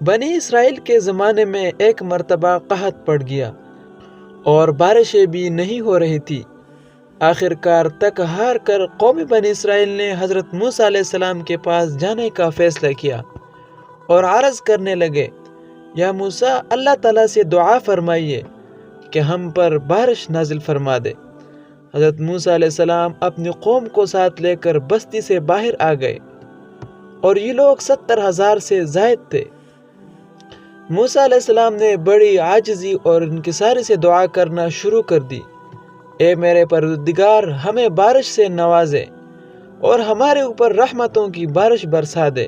بنی اسرائیل کے زمانے میں ایک مرتبہ قحط پڑ گیا اور بارشیں بھی نہیں ہو رہی تھی۔ آخر کار تک ہار کر قوم بنی اسرائیل نے حضرت موسیٰ علیہ السلام کے پاس جانے کا فیصلہ کیا اور عرض کرنے لگے، یا موسیٰ، اللہ تعالیٰ سے دعا فرمائیے کہ ہم پر بارش نازل فرما دے۔ حضرت موسیٰ علیہ السلام اپنی قوم کو ساتھ لے کر بستی سے باہر آ گئے اور یہ لوگ 70,000 سے زائد تھے۔ موسیٰ علیہ السلام نے بڑی عاجزی اور انکساری سے دعا کرنا شروع کر دی، اے میرے پروردگار، ہمیں بارش سے نوازے اور ہمارے اوپر رحمتوں کی بارش برسا دے۔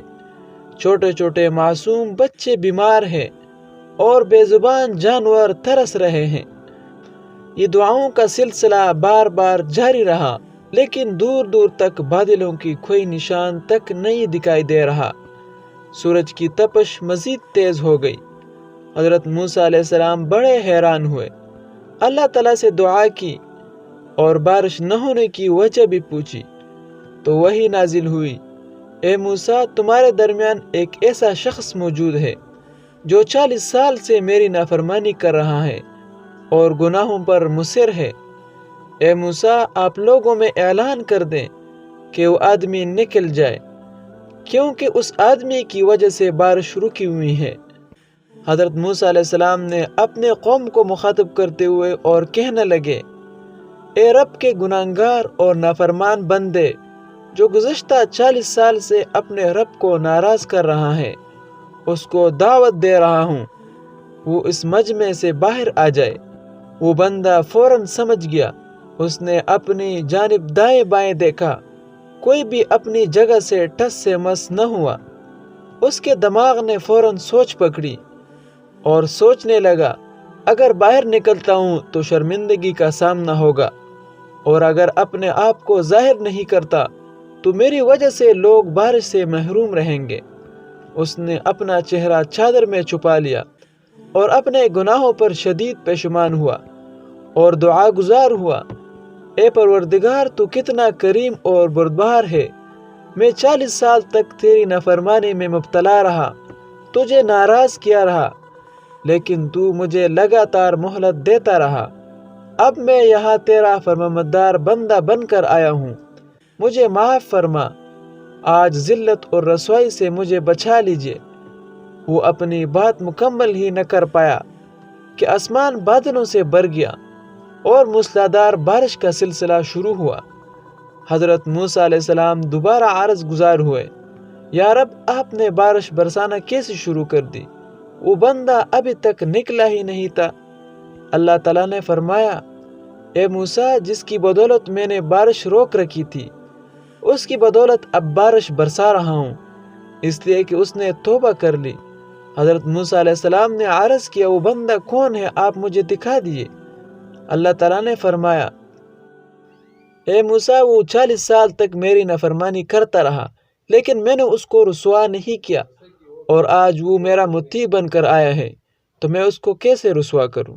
چھوٹے چھوٹے معصوم بچے بیمار ہیں اور بے زبان جانور ترس رہے ہیں۔ یہ دعاؤں کا سلسلہ بار بار جاری رہا، لیکن دور دور تک بادلوں کی کوئی نشان تک نہیں دکھائی دے رہا۔ سورج کی تپش مزید تیز ہو گئی۔ حضرت موسیٰ علیہ السلام بڑے حیران ہوئے، اللہ تعالیٰ سے دعا کی اور بارش نہ ہونے کی وجہ بھی پوچھی تو وحی نازل ہوئی، اے موسیٰ، تمہارے درمیان ایک ایسا شخص موجود ہے جو 40 سال سے میری نافرمانی کر رہا ہے اور گناہوں پر مصر ہے۔ اے موسیٰ، آپ لوگوں میں اعلان کر دیں کہ وہ آدمی نکل جائے، کیونکہ اس آدمی کی وجہ سے بارش رکی ہوئی ہے۔ حضرت موسیٰ علیہ السلام نے اپنے قوم کو مخاطب کرتے ہوئے اور کہنے لگے، اے رب کے گناہگار اور نافرمان بندے، جو گزشتہ 40 سال سے اپنے رب کو ناراض کر رہا ہے، اس کو دعوت دے رہا ہوں وہ اس مجمع سے باہر آ جائے۔ وہ بندہ فوراً سمجھ گیا۔ اس نے اپنی جانب دائیں بائیں دیکھا، کوئی بھی اپنی جگہ سے ٹس سے مس نہ ہوا۔ اس کے دماغ نے فوراً سوچ پکڑی اور سوچنے لگا، اگر باہر نکلتا ہوں تو شرمندگی کا سامنا ہوگا، اور اگر اپنے آپ کو ظاہر نہیں کرتا تو میری وجہ سے لوگ بارش سے محروم رہیں گے۔ اس نے اپنا چہرہ چادر میں چھپا لیا اور اپنے گناہوں پر شدید پشیمان ہوا اور دعا گزار ہوا، اے پروردگار، تو کتنا کریم اور بردبار ہے۔ میں 40 سال تک تیری نافرمانی میں مبتلا رہا، تجھے ناراض کیا رہا، لیکن تو مجھے لگاتار مہلت دیتا رہا۔ اب میں یہاں تیرا فرمانبردار بندہ بن کر آیا ہوں، مجھے معاف فرما، آج ذلت اور رسوائی سے مجھے بچا لیجیے۔ وہ اپنی بات مکمل ہی نہ کر پایا کہ آسمان بادلوں سے بھر گیا اور موسلادھار بارش کا سلسلہ شروع ہوا۔ حضرت موسیٰ علیہ السلام دوبارہ عرض گزار ہوئے، یا رب، آپ نے بارش برسانا کیسے شروع کر دی؟ وہ بندہ ابھی تک نکلا ہی نہیں تھا۔ اللہ تعالیٰ نے فرمایا، اے موسیٰ، جس کی بدولت میں نے بارش روک رکھی تھی، اس کی بدولت اب بارش برسا رہا ہوں، اس لیے کہ اس نے توبہ کر لی۔ حضرت موسیٰ علیہ السلام نے عرض کیا، وہ بندہ کون ہے؟ آپ مجھے دکھا دیے۔ اللہ تعالیٰ نے فرمایا، اے موسیٰ، وہ 40 سال تک میری نافرمانی کرتا رہا، لیکن میں نے اس کو رسوا نہیں کیا، اور آج وہ میرا مطیع بن کر آیا ہے، تو میں اس کو کیسے رسوا کروں؟